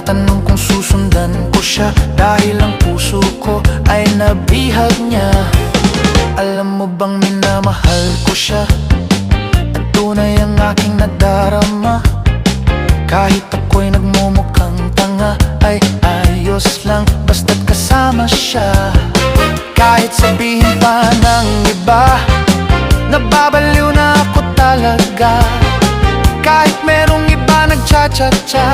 Nagtatanong kung susundan ko siya, dahil ang puso ko ay nabihag niya. Alam mo bang minamahal ko siya, at tunay ang aking nadarama. Kahit ako'y nagmumukhang tanga, ay ayos lang basta't kasama siya. Kahit sabihin pa ng iba, nababaliw na ako talaga. Kahit merong iba nagcha-cha-cha,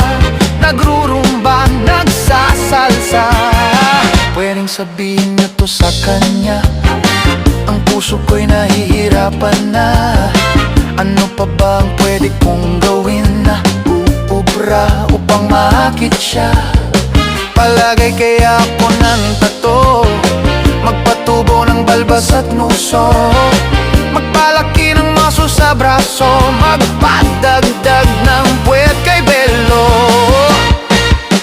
nagrurumba, nagsasalsa, pwedeng sabihin niyo to sa kanya. Ang puso ko'y nahihirapan na. Ano pa ba ang pwede kong gawin na uubra upang maakit siya? Palagay kaya ako ng tato, magpatubo ng balbas at nuso, magpalaki ng maso sa braso, magpadagdag ng puwet kay Belo.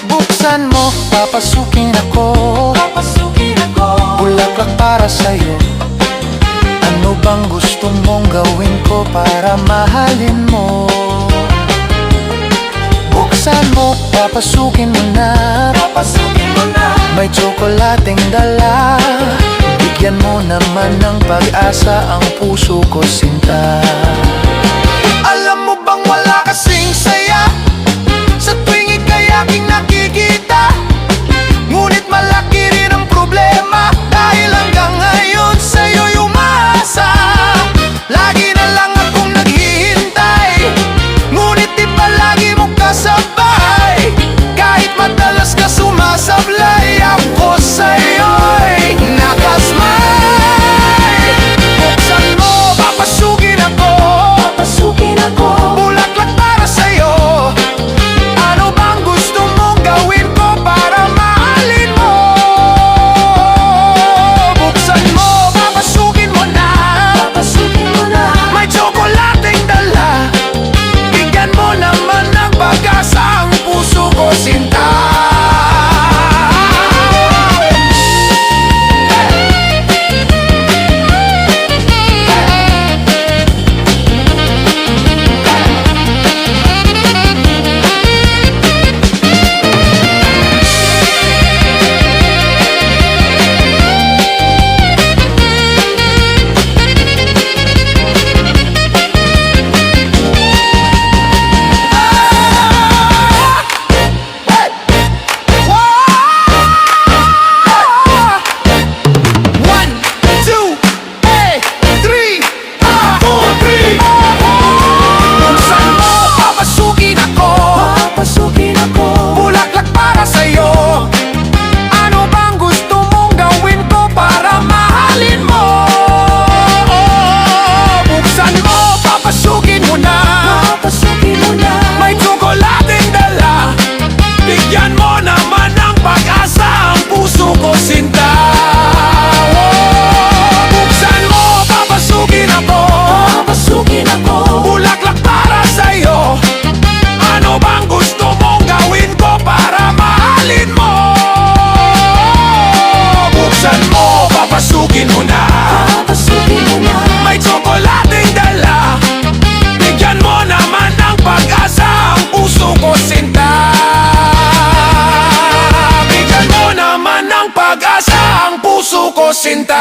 Buksan mo, papasukin ako, bulaklak para sa'yo. Ano bang gusto mong gawin ko para mahalin mo? Buksan mo, papasukin mo na, may tsokolating dala. Bigyan mo naman ng pag-asa ang puso ko, sinta. Alam mo bang wala kasing saya sa tuwing ika'y aking nakikita? Ngunit malaki rin ang problema, dahil hanggang ngayon sa'yo'y umaasa. Lagi na lang akong naghihintay, ngunit di palagi mo kasabay. Kahit madalas ka sumasablay, ako sa'yo'y nakasmay. Buksan mo, papasukin ako, bulaklak para sa'yo. Ano bang gusto mong gawin ko para mahalin mo? Buksan mo, papasukin mo na, may tsokolating dala. Bigyan mo naman ng pag-asa ang puso ko, sinta. Papasukin mo na, may tsokolating dala. Bigyan mo naman ng pag-asa ang puso ko, sinta. Bigyan mo naman ng pag-asa ang puso ko, sinta.